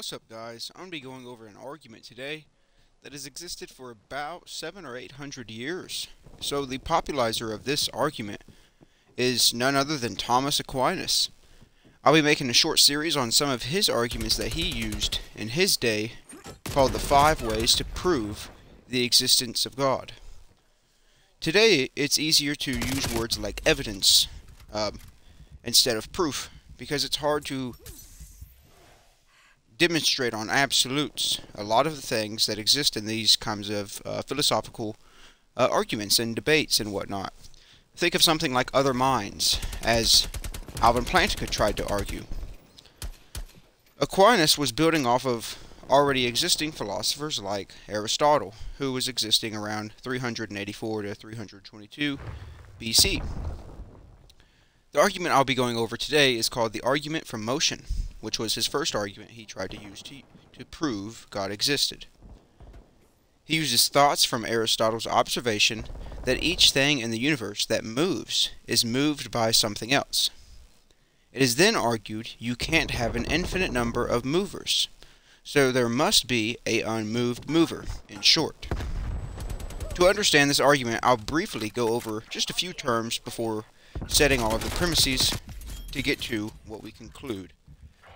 What's up, guys? I'm going to be going over an argument today that has existed for about 700 or 800 years. So the popularizer of this argument is none other than Thomas Aquinas. I'll be making a short series on some of his arguments that he used in his day, called the 5 ways to prove the existence of God. Today it's easier to use words like evidence instead of proof, because it's hard to demonstrate on absolutes a lot of the things that exist in these kinds of philosophical arguments and debates and whatnot. Think of something like other minds, as Alvin Plantinga tried to argue. Aquinas was building off of already existing philosophers like Aristotle, who was existing around 384 to 322 BC. The argument I'll be going over today is called the argument from motion, which was his first argument he tried to use to prove God existed. He uses thoughts from Aristotle's observation that each thing in the universe that moves is moved by something else. It is then argued you can't have an infinite number of movers, so there must be an unmoved mover, in short. To understand this argument, I'll briefly go over just a few terms before setting all of the premises to get to what we conclude,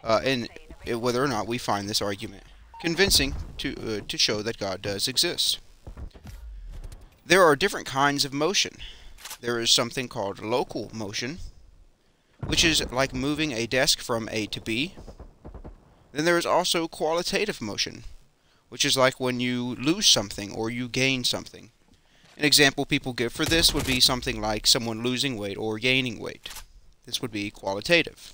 and whether or not we find this argument convincing to show that God does exist. There are different kinds of motion. There is something called local motion, which is like moving a desk from A to B. Then there is also qualitative motion, which is like when you lose something or you gain something. An example people give for this would be something like someone losing weight or gaining weight. This would be qualitative.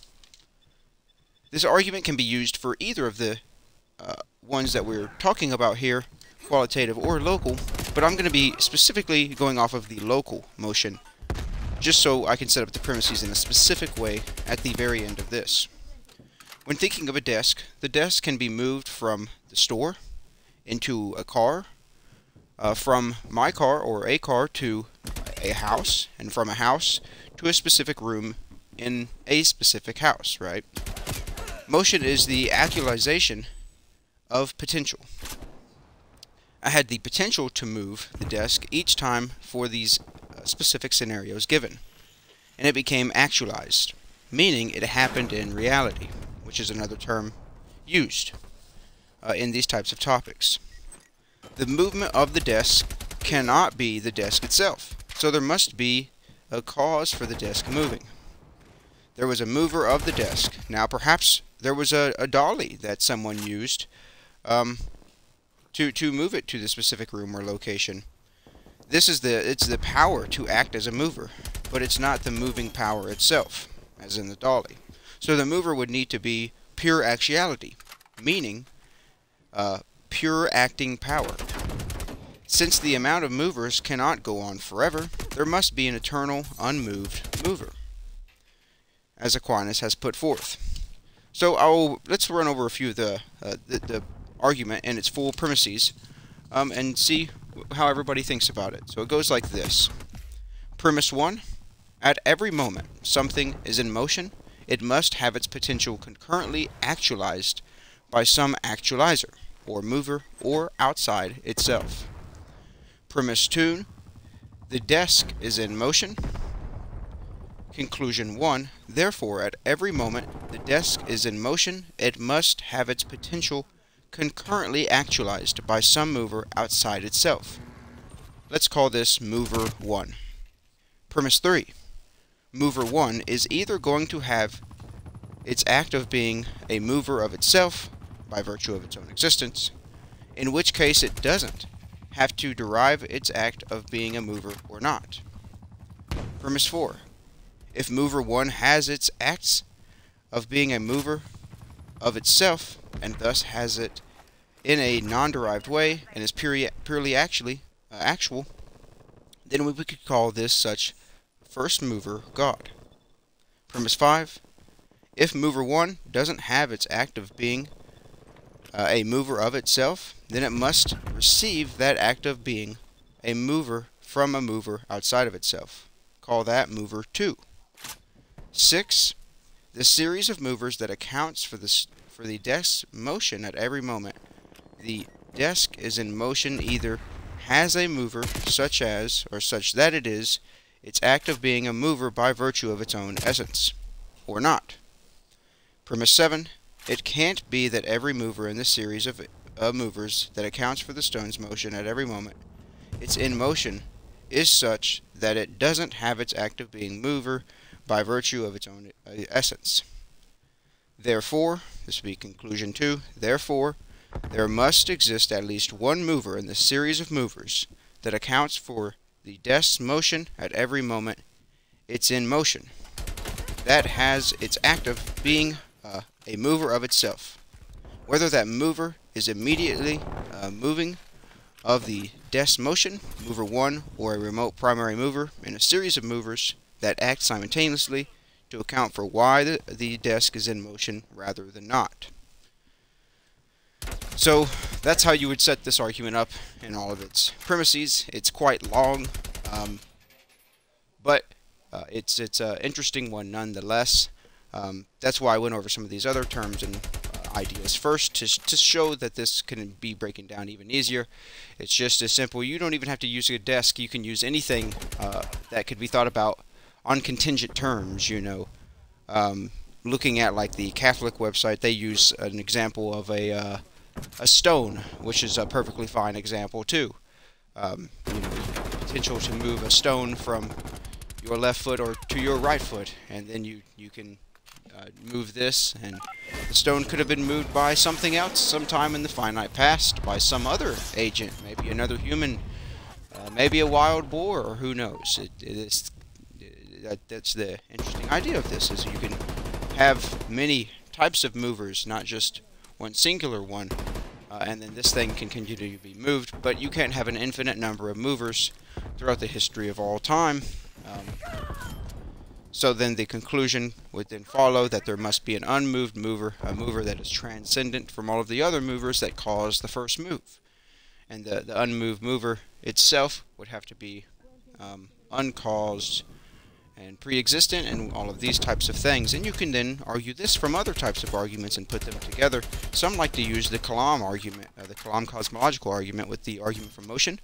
This argument can be used for either of the ones that we're talking about here, qualitative or local, but I'm going to be specifically going off of the local motion, just so I can set up the premises in a specific way at the very end of this. When thinking of a desk, the desk can be moved from the store into a car, from my car or a car to a house, and from a house to a specific room in a specific house, right? Motion is the actualization of potential. I had the potential to move the desk each time for these specific scenarios given, and it became actualized, meaning it happened in reality, which is another term used in these types of topics. The movement of the desk cannot be the desk itself, so there must be a cause for the desk moving. There was a mover of the desk. Now perhaps there was a dolly that someone used to move it to the specific room or location. It's the power to act as a mover, but it's not the moving power itself, as in the dolly. So the mover would need to be pure actuality, meaning pure acting power. Since the amount of movers cannot go on forever, there must be an eternal, unmoved mover, as Aquinas has put forth. So let's run over a few of the argument and its full premises, and see how everybody thinks about it. So it goes like this. Premise 1. At every moment something is in motion, it must have its potential concurrently actualized by some actualizer, or mover, or outside itself. Premise 2. The desk is in motion. Conclusion 1. Therefore, at every moment the desk is in motion, it must have its potential concurrently actualized by some mover outside itself. Let's call this mover 1. Premise 3. Mover 1 is either going to have its act of being a mover of itself by virtue of its own existence, in which case it doesn't have to derive its act of being a mover or not. Premise 4. If mover 1 has its acts of being a mover of itself, and thus has it in a non-derived way, and is purely actual, then we could call this such first mover God. Premise 5. If mover 1 doesn't have its act of being a mover of itself, then it must receive that act of being a mover from a mover outside of itself. Call that mover 2. 6. The series of movers that accounts for for the desk's motion at every moment. The desk is in motion either has a mover such as, or such that it is, its act of being a mover by virtue of its own essence, or not. Premise 7. It can't be that every mover in the series of movers that accounts for the stone's motion at every moment, its in motion, is such that it doesn't have its act of being mover by virtue of its own essence. Therefore, this will be conclusion 2, therefore, there must exist at least one mover in the series of movers that accounts for the desk's motion at every moment it's in motion, that has its act of being a mover of itself. Whether that mover is immediately moving of the desk's motion, mover 1, or a remote primary mover in a series of movers that act simultaneously to account for why the desk is in motion rather than not. So that's how you would set this argument up in all of its premises. It's quite long, but it's an interesting one nonetheless. That's why I went over some of these other terms and ideas first to show that this can be breaking down even easier. It's just as simple. You don't even have to use a desk. You can use anything that could be thought about on contingent terms, you know. Looking at like the Catholic website, they use an example of a stone, which is a perfectly fine example too. You know, potential to move a stone from your left foot or to your right foot, and then you can move this, and the stone could have been moved by something else sometime in the finite past, by some other agent, maybe another human, maybe a wild boar, or who knows. That's the interesting idea of this, is you can have many types of movers, not just one singular one, and then this thing can continue to be moved, but you can't have an infinite number of movers throughout the history of all time. So then the conclusion would then follow that there must be an unmoved mover, a mover that is transcendent from all of the other movers that caused the first move. And the unmoved mover itself would have to be uncaused and pre-existent, and all of these types of things. And you can then argue this from other types of arguments and put them together. Some like to use the Kalam argument, the Kalam cosmological argument, with the argument from motion.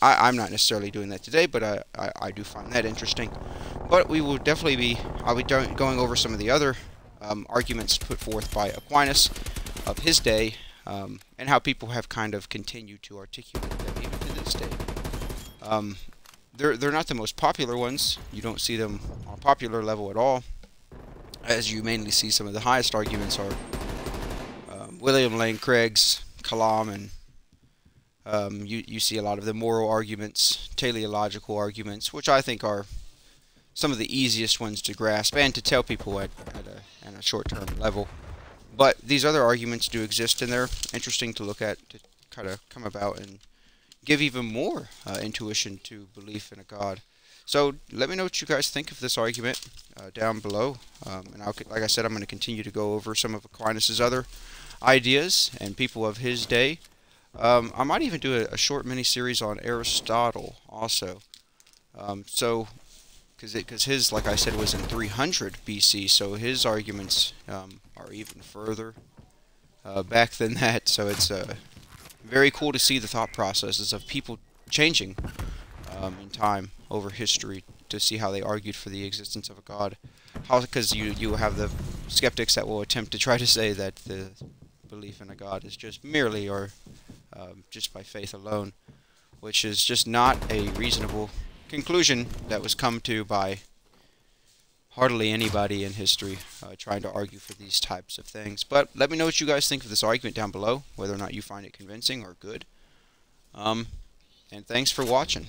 I'm not necessarily doing that today, but I do find that interesting. But we will definitely be, I'll be going over some of the other arguments put forth by Aquinas of his day, and how people have kind of continued to articulate them even to this day. They're not the most popular ones. You don't see them on a popular level at all, as you mainly see some of the highest arguments are William Lane Craig's Kalam, and you see a lot of the moral arguments, teleological arguments, which I think are some of the easiest ones to grasp and to tell people at a short-term level. But these other arguments do exist, and they're interesting to look at, to kind of come about and give even more intuition to belief in a God. So let me know what you guys think of this argument down below. And like I said, I'm going to continue to go over some of Aquinas' other ideas and people of his day. I might even do a short mini-series on Aristotle also. Because his, like I said, was in 300 BC, so his arguments are even further back than that. So it's very cool to see the thought processes of people changing in time over history, to see how they argued for the existence of a God. Because you have the skeptics that will attempt to try to say that the belief in a God is just merely or just by faith alone, which is just not a reasonable conclusion that was come to by hardly anybody in history trying to argue for these types of things. But let me know what you guys think of this argument down below, whether or not you find it convincing or good. And thanks for watching.